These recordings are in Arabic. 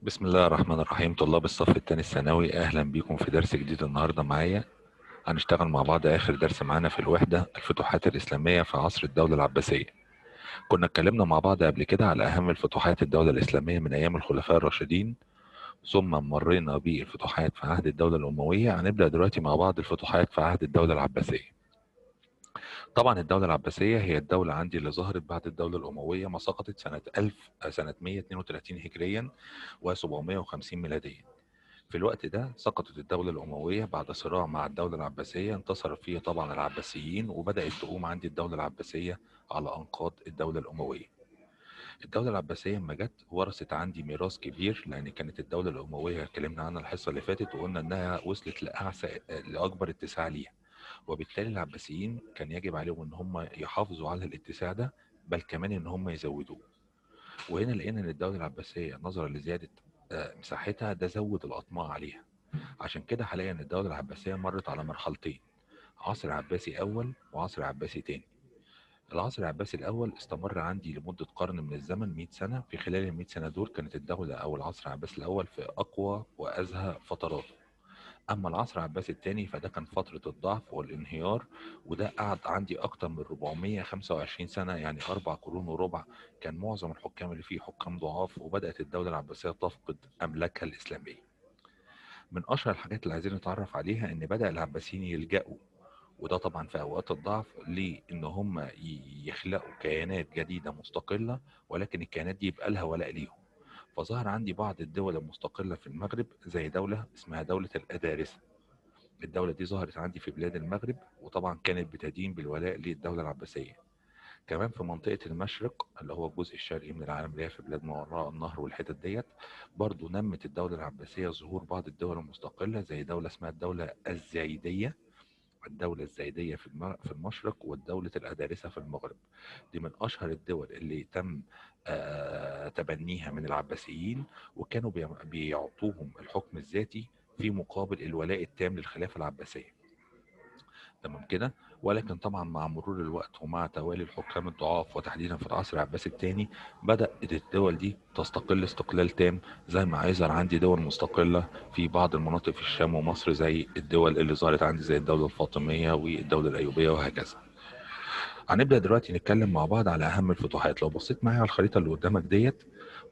بسم الله الرحمن الرحيم. طلاب الصف الثاني الثانوي، اهلا بيكم في درس جديد. النهارده معايا هنشتغل مع بعض اخر درس معانا في الوحده، الفتوحات الاسلاميه في عصر الدوله العباسيه. كنا اتكلمنا مع بعض قبل كده على اهم الفتوحات الدوله الاسلاميه من ايام الخلفاء الراشدين، ثم مرينا بالفتوحات في عهد الدوله الامويه. هنبدا دلوقتي مع بعض الفتوحات في عهد الدوله العباسيه. طبعا الدوله العباسيه هي الدوله عندي اللي ظهرت بعد الدوله الامويه، ما سقطت سنه 132 هجريا و750 ميلاديا. في الوقت ده سقطت الدولة الأموية بعد صراع مع الدولة العباسية، انتصر فيه طبعا العباسيين، وبدأت تقوم عندي الدولة العباسية على أنقاض الدولة الأموية. الدولة العباسية لما جت ورثت عندي ميراث كبير، لأن كانت الدولة الأموية اتكلمنا عنها الحصة اللي فاتت وقلنا إنها وصلت لأكبر اتساع ليها، وبالتالي العباسيين كان يجب عليهم إن هم يحافظوا على الاتساع ده، بل كمان إن هم يزودوه. وهنا لقينا إن الدولة العباسية نظرا لزيادة مساحتها ده زود الأطماع عليها. عشان كده حاليا الدولة العباسية مرت على مرحلتين، عصر عباسي أول وعصر عباسي تاني. العصر العباسي الأول استمر عندي لمدة قرن من الزمن، 100 سنة. في خلال ال 100 سنة دول كانت الدولة أو العصر العباسي الأول في أقوى وأزهى فتراته. أما العصر العباسي الثاني فده كان فترة الضعف والانهيار، وده قعد عندي أكتر من 425 سنة، يعني 4 قرون وربع. كان معظم الحكام اللي فيه حكام ضعاف، وبدأت الدولة العباسية تفقد أملاكها الإسلامية. من اشهر الحاجات اللي عايزين نتعرف عليها ان بدأ العباسيين يلجأوا، وده طبعا في اوقات الضعف، لان هم يخلقوا كيانات جديدة مستقلة، ولكن الكيانات دي يبقى لها ولاء ليهم. فظهر عندي بعض الدول المستقلة في المغرب، زي دولة اسمها دولة الأدارسة. الدولة دي ظهرت عندي في بلاد المغرب، وطبعا كانت بتدين بالولاء للدولة العباسية. كمان في منطقة المشرق اللي هو الجزء الشرقي من العالم، اللي هي في بلاد ما وراء النهر والحتت ديت، برضو نمت الدولة العباسية ظهور بعض الدول المستقلة، زي دولة اسمها الدولة الزايدية. الدولة الزايدية في المشرق، والدولة الأدارسة في المغرب. دي من أشهر الدول اللي تم تبنيها من العباسيين، وكانوا بيعطوهم الحكم الذاتي في مقابل الولاء التام للخلافة العباسية. تمام كده. ولكن طبعا مع مرور الوقت ومع توالي الحكام الضعاف، وتحديدا في العصر العباسي الثاني، بدأت الدول دي تستقل استقلال تام، زي ما هيظهر عندي دول مستقلة في بعض المناطق في الشام ومصر، زي الدول اللي ظهرت عندي زي الدولة الفاطمية والدولة الأيوبية وهكذا. هنبدأ دلوقتي نتكلم مع بعض على أهم الفتوحات. لو بصيت معايا على الخريطة اللي قدامك ديت،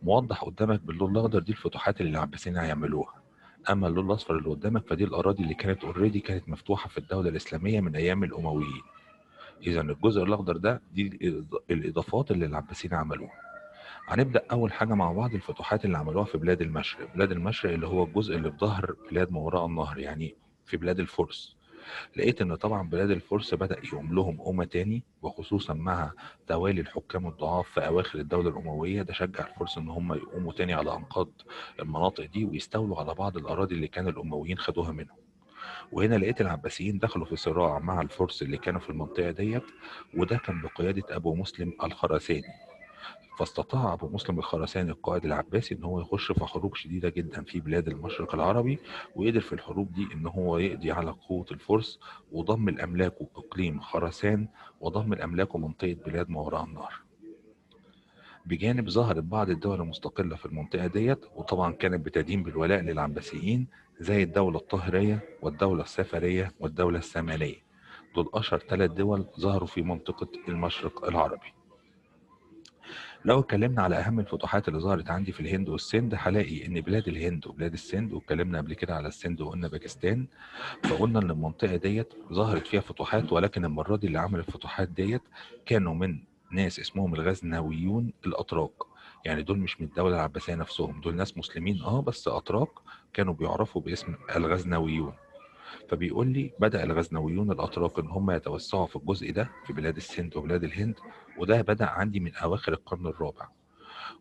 موضح قدامك باللون الأخضر دي الفتوحات اللي العباسيين هيعملوها. اما اللون الاصفر اللي قدامك فدي الاراضي اللي كانت اوريدي كانت مفتوحه في الدوله الاسلاميه من ايام الامويين. اذا الجزء الاخضر ده دي الاضافات اللي العباسيين عملوها. هنبدا اول حاجه مع بعض الفتوحات اللي عملوها في بلاد المشرق. بلاد المشرق اللي هو الجزء اللي في ظهر بلاد ما وراء النهر، يعني في بلاد الفرس. لقيت ان طبعا بلاد الفرس بدأ يقوم لهم أمة تاني، وخصوصا مع توالي الحكام الضعاف في اواخر الدولة الاموية. ده شجع الفرس ان هم يقوموا تاني على انقاض المناطق دي، ويستولوا على بعض الاراضي اللي كان الامويين خدوها منهم. وهنا لقيت العباسيين دخلوا في صراع مع الفرس اللي كانوا في المنطقة ديت، وده كان بقيادة ابو مسلم الخراساني. فاستطاع أبو مسلم الخراساني القائد العباسي إن هو يخش في حروب شديدة جدا في بلاد المشرق العربي، وقدر في الحروب دي إن هو يقضي على قوة الفرس، وضم الأملاك إقليم خراسان، وضم الأملاك منطقة بلاد ما وراء النهر. بجانب ظهرت بعض الدول المستقلة في المنطقة ديت، وطبعا كانت بتدين بالولاء للعباسيين، زي الدولة الطاهرية والدولة السفرية والدولة السامانية. دول أشهر 3 دول ظهروا في منطقة المشرق العربي. لو اتكلمنا على اهم الفتوحات اللي ظهرت عندي في الهند والسند، هلاقي ان بلاد الهند وبلاد السند، واتكلمنا قبل كده على السند وقلنا باكستان، فقلنا ان المنطقه ديت ظهرت فيها فتوحات، ولكن المره دي اللي عمل الفتوحات ديت كانوا من ناس اسمهم الغزنويون الاتراك. يعني دول مش من الدوله العباسيه نفسهم، دول ناس مسلمين بس اتراك، كانوا بيعرفوا باسم الغزنويون. فبيقول لي بدأ الغزنويون الأتراك إن هم يتوسعوا في الجزء ده في بلاد السند وبلاد الهند، وده بدأ عندي من أواخر القرن الرابع.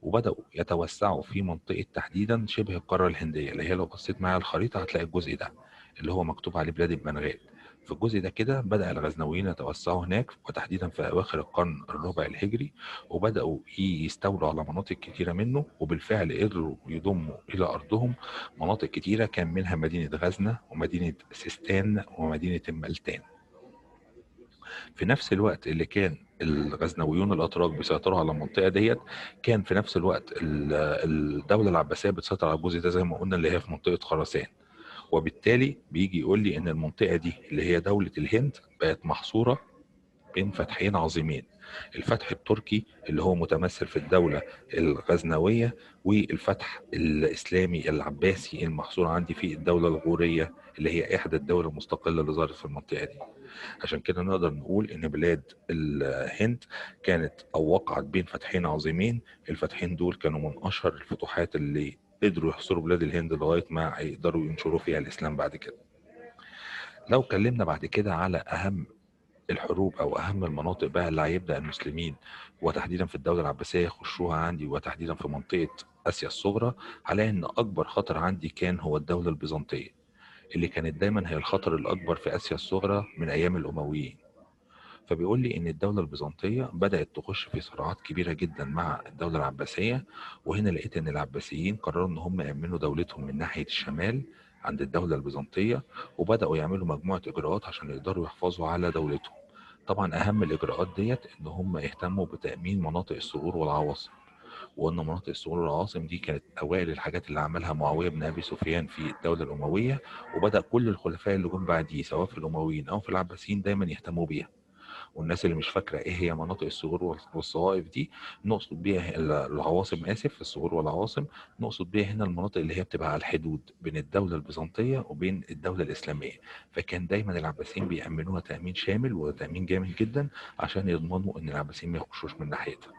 وبدأوا يتوسعوا في منطقة تحديدا شبه القارة الهندية، اللي هي لو بصيت معايا على الخريطة هتلاقي الجزء ده اللي هو مكتوب عليه بلاد البنغال. في الجزء ده كده بدأ الغزنويين يتوسعوا هناك، وتحديدا في أواخر القرن الرابع الهجري، وبدأوا يستولوا على مناطق كتيرة منه، وبالفعل قدروا يضموا إلى أرضهم مناطق كتيرة، كان منها مدينة غزنة ومدينة سيستان ومدينة الملتان. في نفس الوقت اللي كان الغزنويون الاتراك بيسيطروا على المنطقه ديت، كان في نفس الوقت الدوله العباسيه بتسيطر على الجزء ده زي ما قلنا، اللي هي في منطقه خراسان. وبالتالي بيجي يقول لي ان المنطقه دي اللي هي دوله الهند بقت محصوره بين فتحين عظيمين: الفتح التركي اللي هو متمثل في الدولة الغزنوية، والفتح الإسلامي العباسي المحصور عندي في الدولة الغورية اللي هي إحدى الدول المستقلة اللي ظهرت في المنطقة دي. عشان كده نقدر نقول إن بلاد الهند كانت أو وقعت بين فتحين عظيمين. الفتحين دول كانوا من أشهر الفتوحات اللي قدروا يحصروا بلاد الهند لغاية ما يقدروا ينشروا فيها الإسلام بعد كده. لو اتكلمنا بعد كده على أهم الحروب او اهم المناطق بقى اللي هيبدا المسلمين وتحديدا في الدوله العباسيه يخشوها عندي، وتحديدا في منطقه اسيا الصغرى، هلاقي ان اكبر خطر عندي كان هو الدوله البيزنطيه، اللي كانت دايما هي الخطر الاكبر في اسيا الصغرى من ايام الامويين. فبيقول لي ان الدوله البيزنطيه بدات تخش في صراعات كبيره جدا مع الدوله العباسيه. وهنا لقيت ان العباسيين قرروا ان هم يامنوا دولتهم من ناحيه الشمال عند الدوله البيزنطيه، وبداوا يعملوا مجموعه اجراءات عشان يقدروا يحافظوا على دولتهم. طبعا اهم الاجراءات ديت ان هم يهتموا بتامين مناطق الثغور والعواصم، وان مناطق الثغور والعواصم دي كانت اوائل الحاجات اللي عملها معاويه بن ابي سفيان في الدوله الامويه، وبدا كل الخلفاء اللي جم بعديه سواء في الامويين او في العباسيين دايما يهتموا بيها. والناس اللي مش فاكره ايه هي مناطق الثغور والصوائف دي، نقصد بيها العواصم، اسف، الثغور والعواصم، نقصد بيها هنا المناطق اللي هي بتبقى على الحدود بين الدوله البيزنطيه وبين الدوله الاسلاميه. فكان دايما العباسيين بيأمنوها تأمين شامل وتأمين جامد جدا عشان يضمنوا ان العباسيين ما يخشوش من ناحيتها.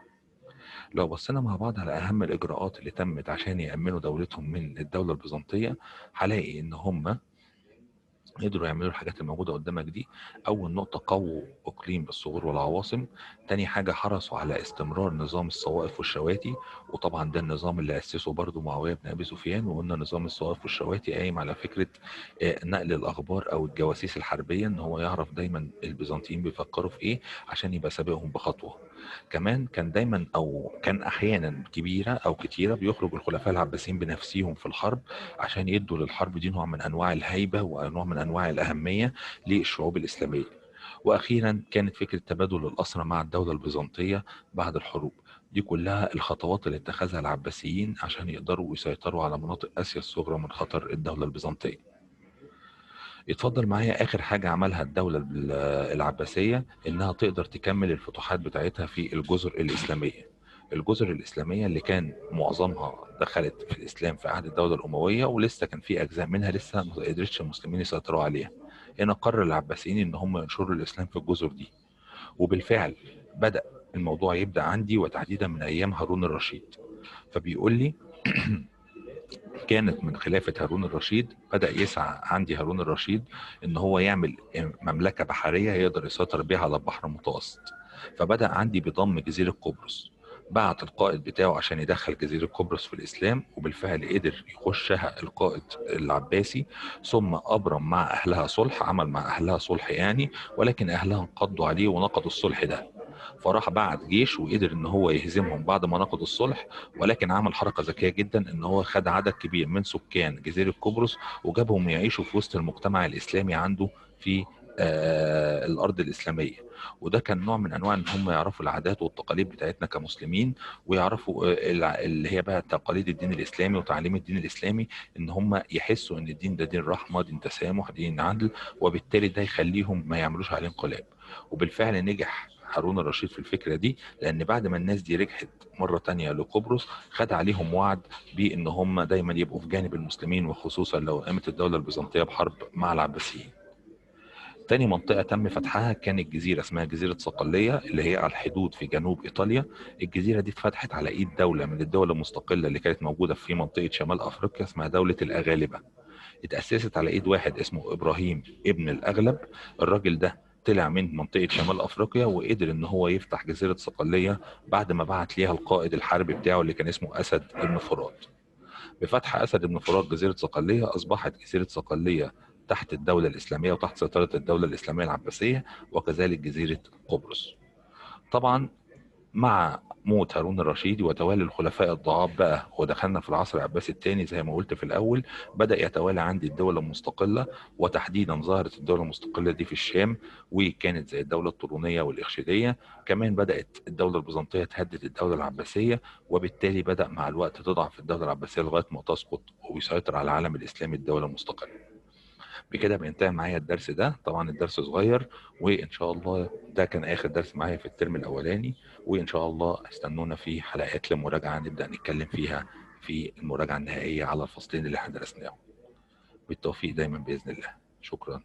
لو بصينا مع بعض على اهم الاجراءات اللي تمت عشان يأمنوا دولتهم من الدوله البيزنطيه، هلاقي ان هم قدروا يعملوا الحاجات الموجودة قدامك دي. أول نقطة، قووا إقليم الثغور والعواصم. تاني حاجة، حرصوا على استمرار نظام الصوائف والشواتي، وطبعا ده النظام اللي أسسه برضو معاوية بن أبي سفيان. وقلنا نظام الصوائف والشواتي قايم على فكرة نقل الأخبار أو الجواسيس الحربية، إن هو يعرف دايما البيزنطيين بيفكروا في إيه عشان يبقى سابقهم بخطوة. كمان كان دايما او كان احيانا كبيره او كتيره بيخرج الخلفاء العباسيين بنفسهم في الحرب عشان يدوا للحرب دي نوع من انواع الهيبه ونوع من انواع الاهميه للشعوب الاسلاميه. واخيرا كانت فكره تبادل الاسرى مع الدوله البيزنطيه بعد الحروب. دي كلها الخطوات اللي اتخذها العباسيين عشان يقدروا يسيطروا على مناطق اسيا الصغرى من خطر الدوله البيزنطيه. يتفضل معايا آخر حاجة عملها الدولة العباسية، إنها تقدر تكمل الفتوحات بتاعتها في الجزر الإسلامية. الجزر الإسلامية اللي كان معظمها دخلت في الإسلام في عهد الدولة الأموية، ولسه كان في أجزاء منها لسه ما قدرتش المسلمين يسيطروا عليها. هنا قرر العباسيين إن هم ينشروا الإسلام في الجزر دي، وبالفعل بدأ الموضوع يبدأ عندي، وتحديدا من أيام هارون الرشيد. فبيقول لي كانت من خلافة هارون الرشيد بدأ يسعى عندي هارون الرشيد إن هو يعمل مملكة بحرية يقدر يسيطر بيها على البحر المتوسط. فبدأ عندي بضم جزيرة قبرص. بعت القائد بتاعه عشان يدخل جزيرة قبرص في الإسلام، وبالفعل قدر يخشها القائد العباسي. ثم أبرم مع أهلها صلح، عمل مع أهلها صلح يعني، ولكن أهلها انقضوا عليه ونقضوا الصلح ده. فراح بعت جيش وقدر ان هو يهزمهم بعد ما نقضوا الصلح. ولكن عمل حركه ذكيه جدا، ان هو خد عدد كبير من سكان جزيره قبرص وجابهم يعيشوا في وسط المجتمع الاسلامي عنده في الارض الاسلاميه. وده كان نوع من انواع ان هم يعرفوا العادات والتقاليد بتاعتنا كمسلمين، ويعرفوا اللي هي بقى تقاليد الدين الاسلامي وتعليم الدين الاسلامي، ان هم يحسوا ان الدين ده دين رحمه، دين تسامح، دين عدل. وبالتالي ده يخليهم ما يعملوش عليه انقلاب. وبالفعل نجح هارون الرشيد في الفكرة دي، لأن بعد ما الناس دي رجعت مرة تانية لقبرص خد عليهم وعد بأن هم دايما يبقوا في جانب المسلمين، وخصوصا لو قامت الدولة البيزنطية بحرب مع العباسيين. تاني منطقة تم فتحها كانت جزيرة اسمها جزيرة صقلية، اللي هي على الحدود في جنوب إيطاليا. الجزيرة دي اتفتحت على إيد دولة من الدول المستقلة اللي كانت موجودة في منطقة شمال أفريقيا اسمها دولة الأغالبة. اتأسست على ايد واحد اسمه ابراهيم ابن الاغلب. الراجل ده طلع من منطقة شمال افريقيا وقدر ان هو يفتح جزيرة صقلية بعد ما بعت ليها القائد الحربي بتاعه اللي كان اسمه اسد ابن فرات. بفتح اسد ابن فرات جزيرة صقلية اصبحت جزيرة صقلية تحت الدولة الاسلامية وتحت سيطرة الدولة الاسلامية العباسية، وكذلك جزيرة قبرص. طبعا مع موت هارون الرشيد وتوالي الخلفاء الضعاف بقى، ودخلنا في العصر العباسي الثاني زي ما قلت في الأول، بدأ يتوالى عندي الدولة المستقلة. وتحديدا ظهرت الدولة المستقلة دي في الشام، وكانت زي الدولة الطولونية والإخشيدية. كمان بدأت الدولة البيزنطية تهدد الدولة العباسية، وبالتالي بدأ مع الوقت تضعف الدولة العباسية لغاية ما تسقط ويسيطر على العالم الإسلامي الدولة المستقلة. بكده بينتهي معايا الدرس ده، طبعا الدرس صغير، وان شاء الله ده كان اخر درس معايا في الترم الاولاني. وان شاء الله استنونا في حلقات لمراجعة نبدأ نتكلم فيها في المراجعة النهائية على الفصلين اللي احنا درسناهم. بالتوفيق دايما بإذن الله. شكرا.